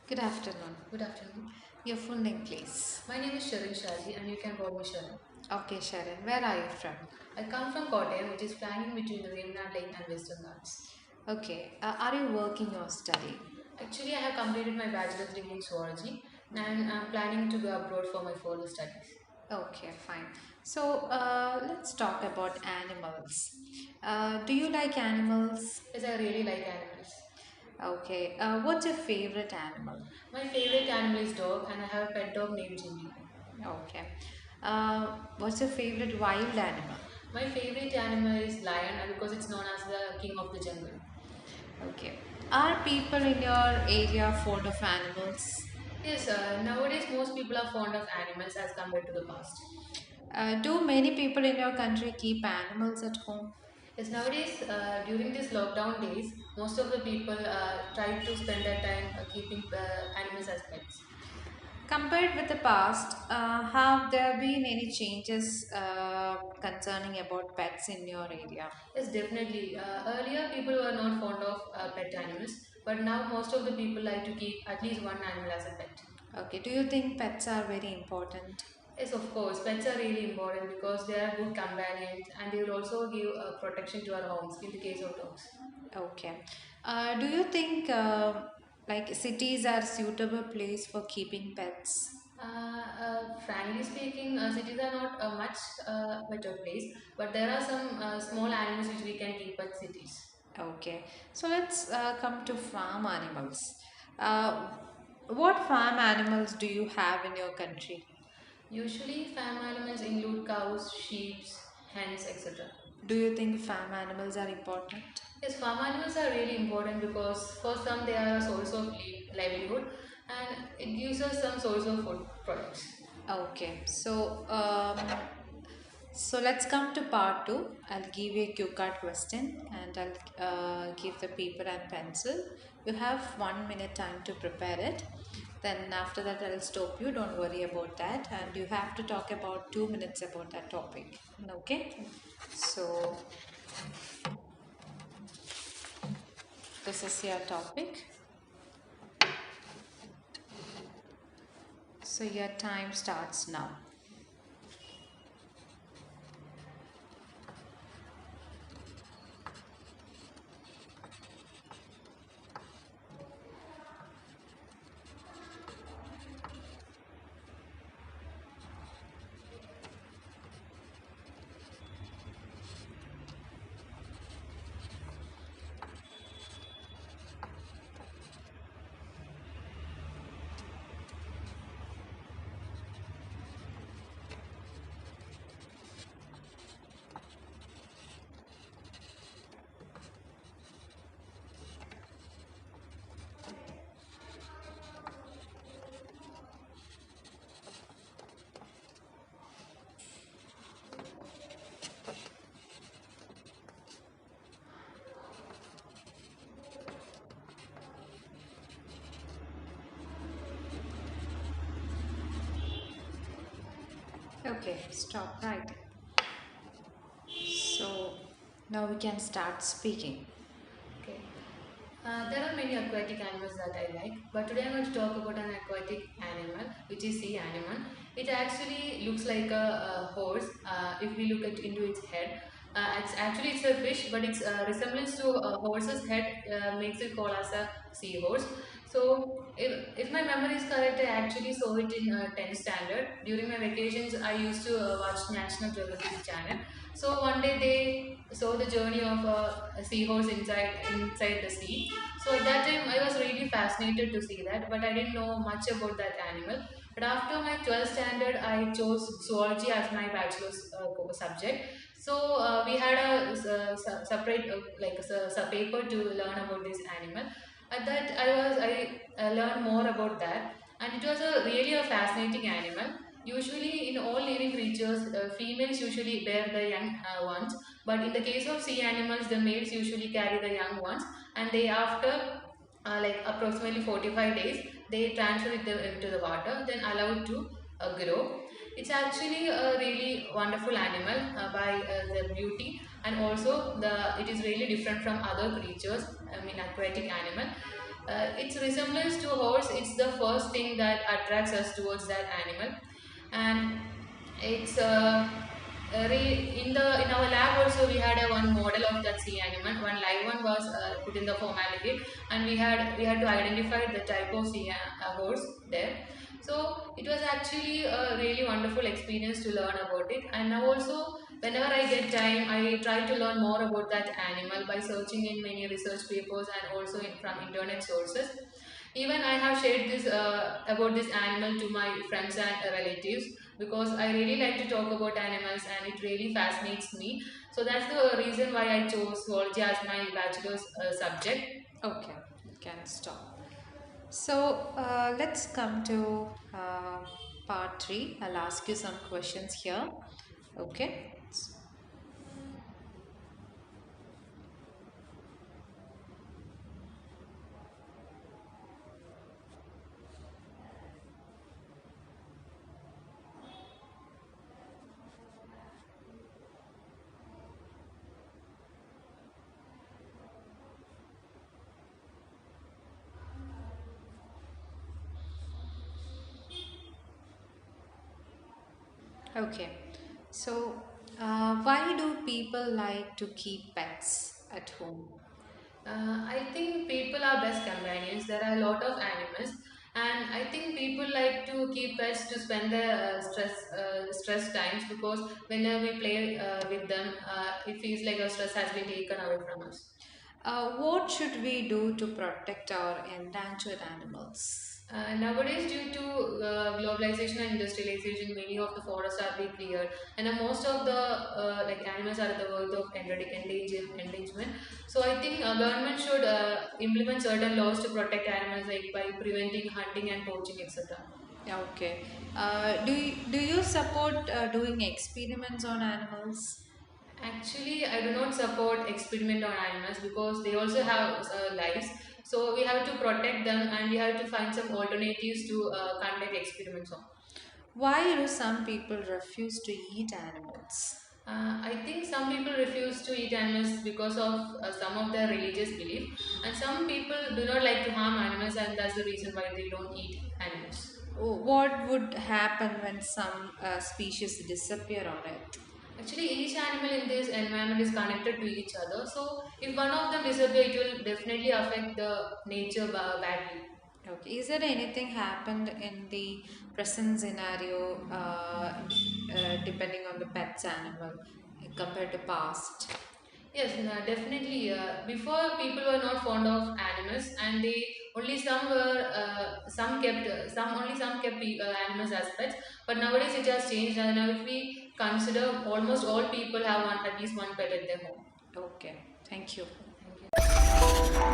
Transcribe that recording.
Good afternoon. Good afternoon. Your full name, please. My name is Sharon Shaji and you can call me Sharon. Okay, Sharon, where are you from? I come from Kottayam, which is flanking between the Vemna Lake and Western Ghats. Okay, are you working or studying? Actually, I have completed my bachelor's degree in zoology and I'm planning to go abroad for my further studies. Okay, fine. So, let's talk about animals. Do you like animals? Yes, I really like animals. Okay, what's your favorite animal? My favorite animal is dog and I have a pet dog named Jimmy. Okay. What's your favorite wild animal? My favorite animal is lion because it's known as the king of the jungle. Okay. Are people in your area fond of animals? Yes, nowadays most people are fond of animals as compared to the past. Do many people in your country keep animals at home? Yes, nowadays, during these lockdown days, most of the people try to spend their time keeping animals as pets. Compared with the past, have there been any changes concerning about pets in your area? Yes, definitely. Earlier, people were not fond of pet animals, but now most of the people like to keep at least one animal as a pet. Okay, do you think pets are very important? Yes, of course, pets are really important because they are good companions and they will also give protection to our homes in the case of dogs. Okay. Do you think like cities are suitable place for keeping pets? Frankly speaking, cities are not a much better place, but there are some small animals which we can keep at cities. Okay. So let's come to farm animals. Uh, what farm animals do you have in your country? Usually, farm animals include cows, sheep, hens, etc. Do you think farm animals are important? Yes, farm animals are really important because for some they are a source of livelihood and it gives us some source of food products. Okay, so let's come to part two. I'll give you a cue card question and I'll give the paper and pencil. You have 1 minute time to prepare it. Then after that, I'll stop you. Don't worry about that. And you have to talk about 2 minutes about that topic. Okay? So this is your topic. So your time starts now. Okay, stop right. So now we can start speaking. Okay. There are many aquatic animals that I like, but today I'm going to talk about an aquatic animal, which is sea animal. It actually looks like a horse if we look at into its head. It's a fish, but its resemblance to a horse's head makes it called as a seahorse. So, if my memory is correct, I actually saw it in 10th standard. During my vacations, I used to watch National Geographic channel. So one day they saw the journey of a seahorse inside the sea. So at that time I was really fascinated to see that, but I didn't know much about that animal. But after my 12th standard, I chose zoology as my bachelor's subject. So we had a separate paper to learn about this animal. At that I learned more about that, and it was a really a fascinating animal. Usually, in all living creatures, females usually bear the young ones, but in the case of sea animals, the males usually carry the young ones, and they after like approximately 45 days, they transfer it into the water, then allowed to grow. It's actually a really wonderful animal by the beauty, and also the it is really different from other creatures. I mean, aquatic animal. Its resemblance to horse, it's the first thing that attracts us towards that animal. And it's in our lab also we had a one model of that sea animal. One live one was put in the formaldehyde, and we had to identify the type of sea horse there. So it was actually a really wonderful experience to learn about it. And now also, whenever I get time, I try to learn more about that animal by searching in many research papers and also from internet sources. Even I have shared this about this animal to my friends and relatives, because I really like to talk about animals and it really fascinates me. So that's the reason why I chose zoology as my bachelor's subject. Okay, you can stop. So let's come to part 3. I'll ask you some questions here. Okay. Okay. So why do people like to keep pets at home? I think people are best companions. There are a lot of animals, and I think people like to keep pets to spend their stress times, because whenever we play with them, it feels like our stress has been taken away from us. What should we do to protect our endangered animals? Nowadays, due to globalization and industrialization, many of the forests are being cleared, and most of the like animals are at the verge of endangerment. So I think government should implement certain laws to protect animals, like by preventing hunting and poaching, etc. Yeah, okay. Do you support doing experiments on animals? Actually, I do not support experiment on animals, because they also have lives. So we have to protect them, and we have to find some alternatives to conduct experiments on. Why do some people refuse to eat animals? I think some people refuse to eat animals because of some of their religious belief, and some people do not like to harm animals, and that's the reason why they don't eat animals. What would happen when some species disappear on Earth? Actually, each animal in this environment is connected to each other. So, if one of them disappear, it will definitely affect the nature badly. Okay. Is there anything happened in the present scenario, depending on the pet's animal, compared to past? Yes, no, definitely. Before, people were not fond of animals, and they only some kept animals as pets. But nowadays, it has changed. And now, if we consider, almost all people have at least one pet at their home. Okay. Thank you. Thank you.